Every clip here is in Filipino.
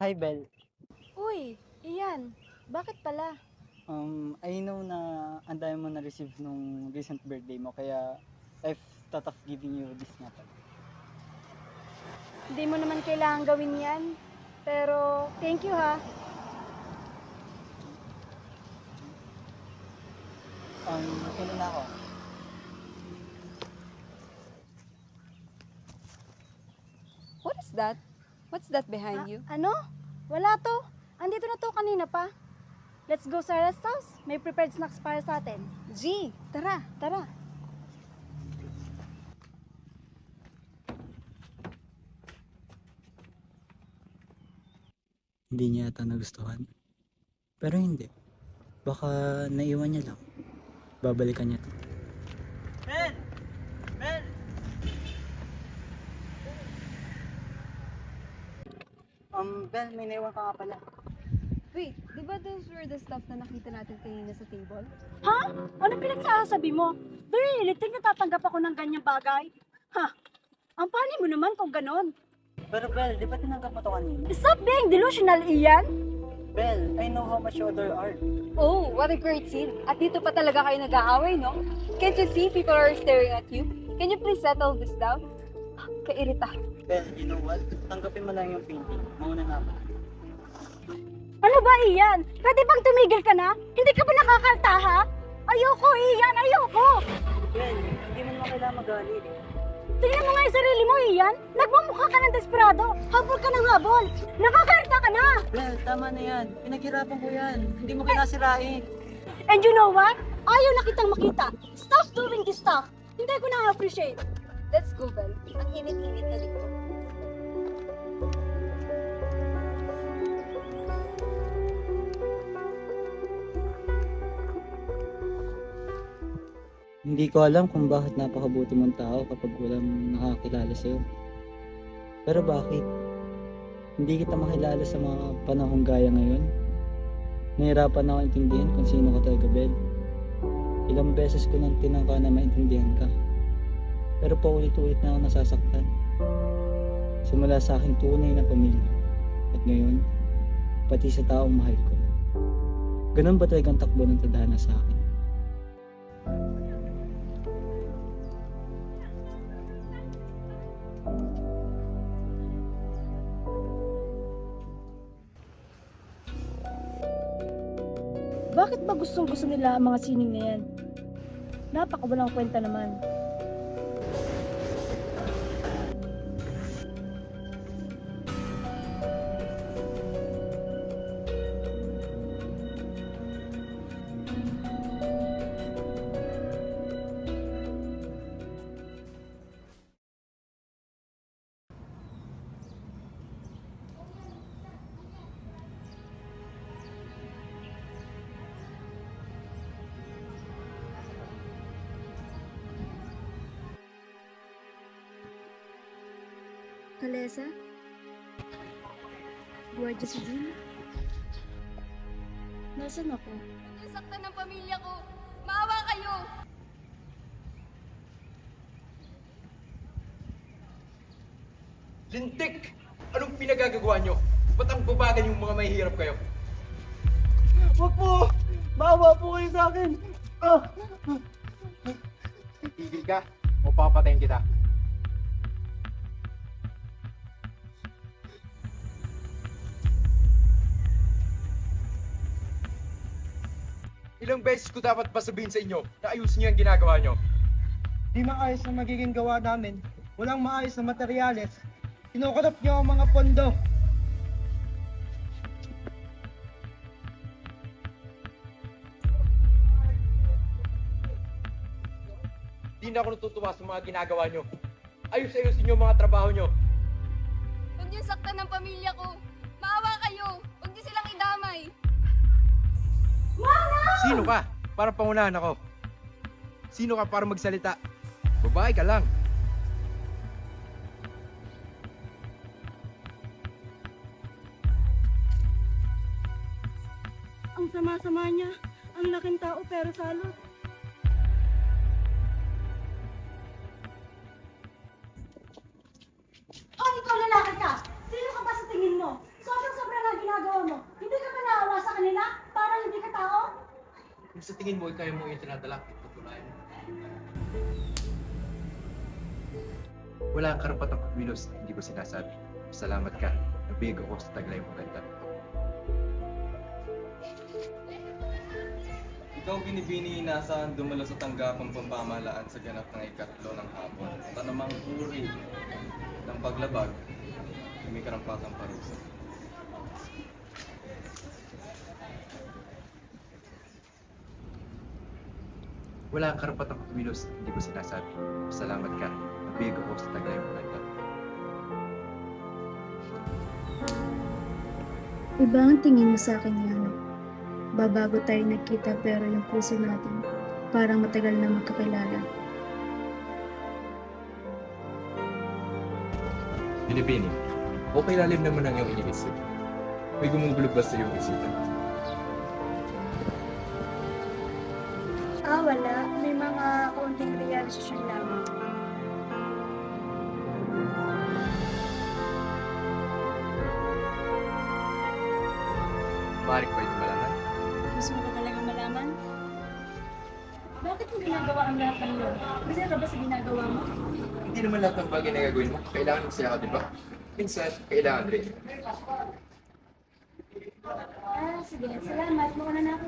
Hi, Bel. Uy, Ian, bakit pala? I know na ang dami mo na-receive nung recent birthday mo, kaya I've thought of giving you this nga pala. Hindi mo naman kailangan gawin yan. Pero, thank you ha. Ano na ako? What is that? What's that behind you? Ano? Wala to. Andito na to kanina pa. Let's go sa rest house. May prepared snacks para sa atin. G, tara. Tara. Hindi niya ata nagustuhan. Pero hindi. Baka naiwan niya lang. Babalikan niya to. Bel! Bel! Bel, may naiwan ka nga pala. Wait, di ba those were the stuff na nakita natin kanina sa table? Ha? Ano pinagsasabi mo? Do you really think natatanggap ako ng ganyang bagay? Ha? Ang pani mo naman kung ganon. Pero Bel, di ba tinanggap mo to kanina? Stop being delusional, Ian! Bel, I know how much you adore art. Oh, what a great scene. At dito pa talaga kayo nag-aaway, no? Can't you see people are staring at you? Can you please settle this down? Kairita. Bel, you know what? Tanggapin mo lang yung painting. Mauna na ako. Ano ba, Ian? Pwede bang tumigil ka na? Hindi ka ba nakakalta, ha? Ayoko, Ian! Ayoko! Bel, hindi mo naman kailangan magalit. Tingnan mo nga yung sarili mo, Ian! Nagmumukha ka ng desperado! Habol ka ng habol! Nakakalta ka na! Bel, tama na yan. Pinaghirapan ko yan. Hindi mo kinasirain. And you know what? Ayaw na kitang makita. Stop doing this stuff. Hindi ko na-appreciate. Let's go, Bel. Ang init-init na dito. Hindi ko alam kung bakit napakabuti mong tao kapag walang nakakilala sa'yo. Pero bakit? Hindi kita makilala sa mga panahong gaya ngayon. Nahirapan ako intindihan kung sino ka talaga, Bel. Ilang beses ko nang tinangka na maintindihan ka. Pero paulit-ulit na ako nasasaktan. Simula sa aking tunay na pamilya. At ngayon, pati sa taong mahal ko. Ganun ba talagang takbo ng tadhana sa akin? Bakit ba gustong gusto nila ang mga sining na yan? Napakawalang kwenta naman. Kalesa? Guardia Civil? Nasaan ako? Nasaktan ng pamilya ko. Maawa kayo! Lintik! Anong pinagagagawa nyo? Ba't ang babagan yung mga mahihirap kayo? Wag po! Maawa po kayo sa akin! Titigil ka o papatayin kita? Ilang beses ko dapat ba sabihin sa inyo na ayusin niyo ang ginagawa nyo? Di maayos na magiging gawa namin. Walang maayos na materyales. Kinukurap niyo ang mga pondo. Di na ako natutuwa sa mga ginagawa nyo. Ayusin nyo ang mga trabaho nyo. Huwag niyo saktan ng pamilya ko. Maawa kayo. Huwag niyo silang idamay. Sino ka? Para pangunahan ako. Sino ka para magsalita? Babae ka lang. Ang sama-sama niya. Ang laking tao pero salot. Oh, ikaw lalaki ka! Sino ka ba sa tingin mo? Sobrang-sobrang Kung sa tingin mo, kaya mo yung tinadala, patunayan mo. Wala kang karapatang kumilos, hindi ko sinasabi. Salamat ka, nabig ako sa taglay mo ganda. Ikaw, Binibini, inaasahan dumalo sa tanggapang pampamahalaan sa ganap ng ikatlo ng hapon. At anumang uri ng paglabag, may karampatang parusa. Wala kang karapatang kumilos, hindi ko sinasabi. Salamat ka, nabig ako sa taglay mo ganda. Iba ang tingin mo sa akin, Yano. Babago tayo nagkita pero yung puso natin parang matagal na magkakilala. Binibini, okay lalim naman ang iyong iniisip. May gumugulog ba sa iyong isipan? Wala. May mga kaunting realization lamang. Maaari ko ito malaman? Gusto mo ba talaga malaman? Bakit mo ginagawa ang lahat ng yun? Masaya ka ba sa ginagawa mo? Hindi naman lahat ng bagay na gagawin mo, kailangan masaya ka, di ba? Minsan, kailangan rin. Sige. Salamat. Mauna na ako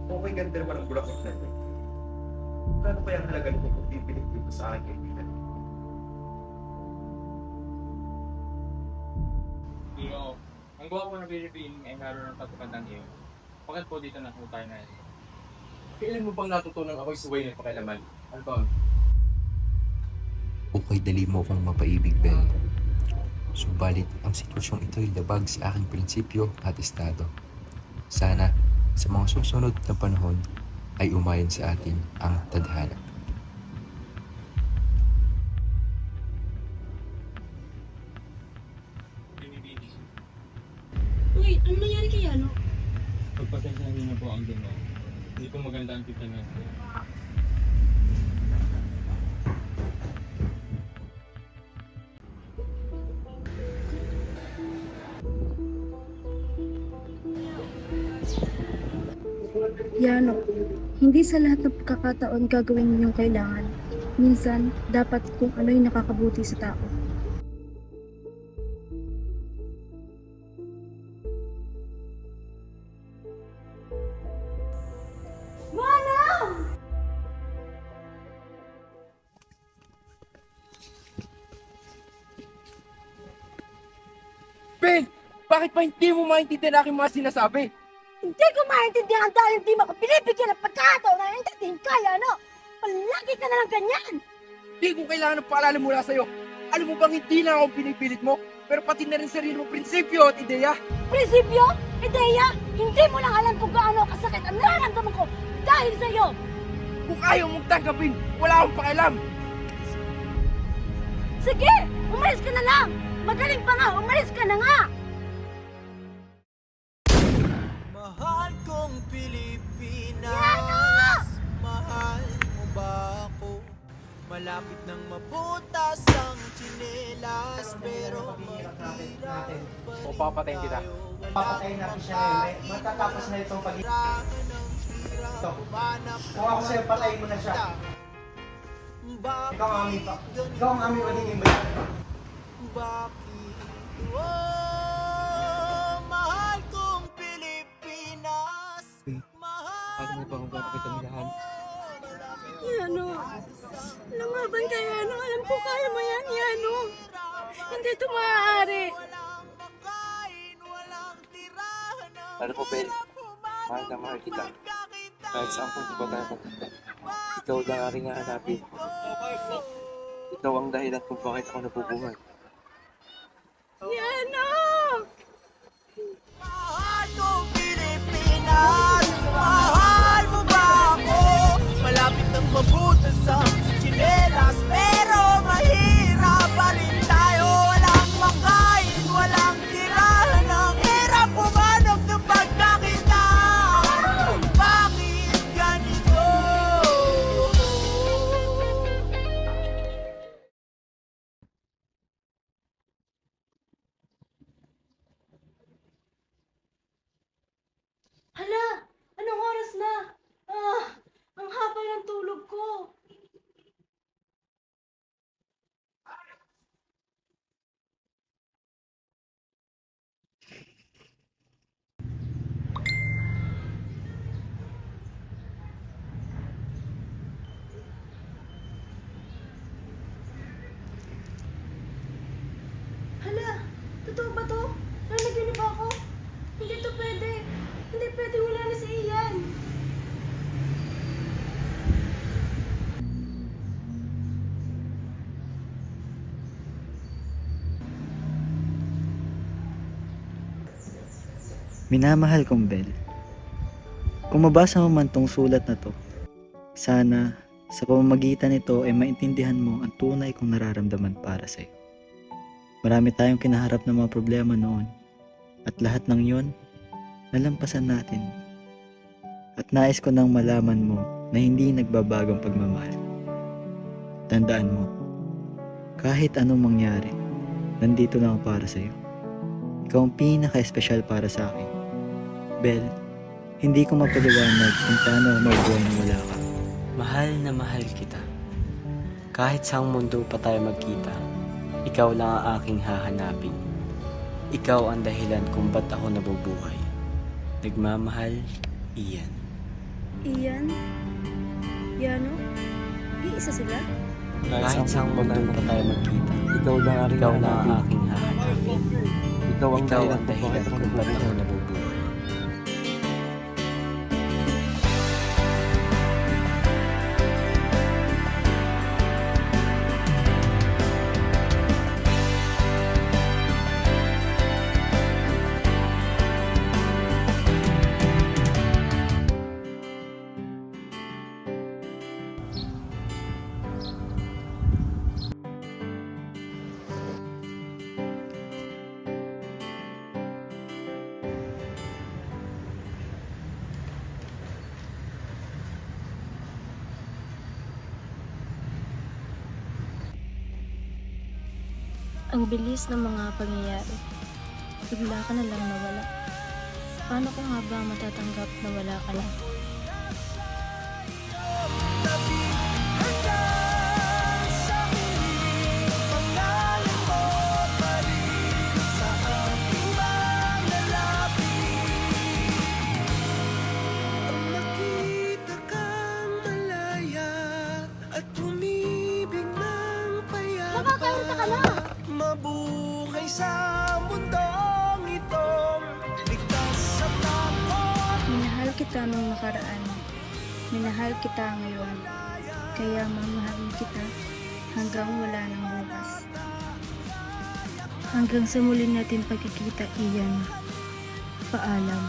Okay, ganda naman ang bulaklak na ito. Kano kaya ang halaga nito kung pipilit dito sa aking kaibigan? Oo. Ang gawa ko ng Philippine ay naroon ng patupandang iyo. Bakit po dito na po tayo na yun? Kailan mo bang natutunan ako'y suway ng pakilaman? Ano ba? Okay, dali mo akong mapaibig, Ben. Subalit, ang sitwasyong ito'y labag sa aking prinsipyo at estado. Sana, sa mga susunod na panahon, ay umayon sa atin ang tadhana. Binibini. Wait, ano nangyari kay Yano? Pagpasensya niyo na po ang ginawa. Hindi po maganda ang kita na. Yano, hindi sa lahat ng pagkakataon gagawin mo yung kailangan. Minsan, dapat kung ano yung nakakabuti sa tao. Ben! Bakit pa hindi mo maintindihan aking mga sinasabi? Hindi ko maintindihan dahil hindi mo ako binibigyan ng pagkakataon na entertain ka, Yano. Palagi ka na lang ganyan. Hindi ko kailangan ng paalala mula sa'yo. Alam mo bang hindi lang ako pinipilit mo, pero pati na rin sarili mong prinsipyo at ideya. Prinsipyo? Ideya? Hindi mo lang alam kung gaano kasakit ang nararamdaman ko dahil sa'yo. Kung ayaw mong tanggapin, wala akong pakialam. Sige, umalis ka na lang. Magaling pa nga, umalis ka na nga. Mahal kong Pilipinas. Yano! Mahal mo ba ako? Malapit nang mabutas ang tsinelas, pero mahirap O papatayin kita. Papatayin natin siya ngayon. Matatapos na itong pag-ibig. Ito. Kung ako sa'yo, patayin mo na siya. Ikaw ang amin pa. Ikaw ang amin magiging bayan. Bakit? Oh, mahal kong Pilipinas. Mahal Ano ba kung papakita mo lahat? Yano, lumaban ka, Yano. Alam ko kaya mo yan, Yano. Hindi ito maaari. walang makain, walang tirahan. Alam mo, Ben, mahal na mahal kita. Kahit saan punta ba tayo magpunta, ikaw lang aking hahanapin. Ikaw ang dahilan kung bakit ako nabubuhay. Yano! Mahal kong Pilipinas, mahal mo ba ako? Malapit ng mabutas ang tsinelas, pero mahirap pa rin tayo. Walang makain, walang tirahan Totoo ba to? Nanaginip ako? Hindi to pwede. Hindi pwede, wala na si Ian. Minamahal kong Bel, kung mabasa mo man tong sulat na to, sana sa pamamagitan nito ay maintindihan mo ang tunay kong nararamdaman para sa'yo. Marami tayong kinaharap na mga problema noon at lahat ng yon nalampasan natin. At nais ko nang malaman mo na hindi nagbabagong pagmamahal. Tandaan mo, kahit anong mangyari, nandito lang ako para sa'yo. Ikaw ang pinaka-espesyal para sa akin. Bel, hindi ko mapaliwanag kung paano mabuhay na wala ka. Mahal na mahal kita. Kahit saang mundo pa tayo magkita, ikaw lang ang aking hahanapin. Ikaw ang dahilan kung ba't ako nabubuhay. Nagmamahal, Ian. Ian? Yano? Iisa sila? Kahit saang mundo pa tayo magkita, ikaw lang ang aking hahanapin. Ikaw ang dahilan kung ba't ako nabubuhay. Ang bilis ng mga pangyayari. Bigla ka na lang nawala. Paano ko nga ba matatanggap na wala ka lang? Nakita kang malaya at umibig ng payapa. Nakakairita ka na! Mabuhay sa mundong itong ligtas sa takot. Minahal kita nung nakaraan. Minahal kita ngayon. Kaya mamahalin kita hanggang wala nang bukas. Hanggang sa muli natin pagkikita, Ian. Paalam.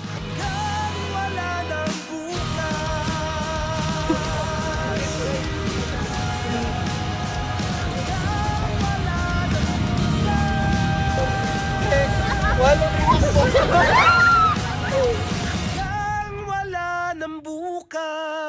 Hanggang wala nang bukas. Hanggang wala nang bukas.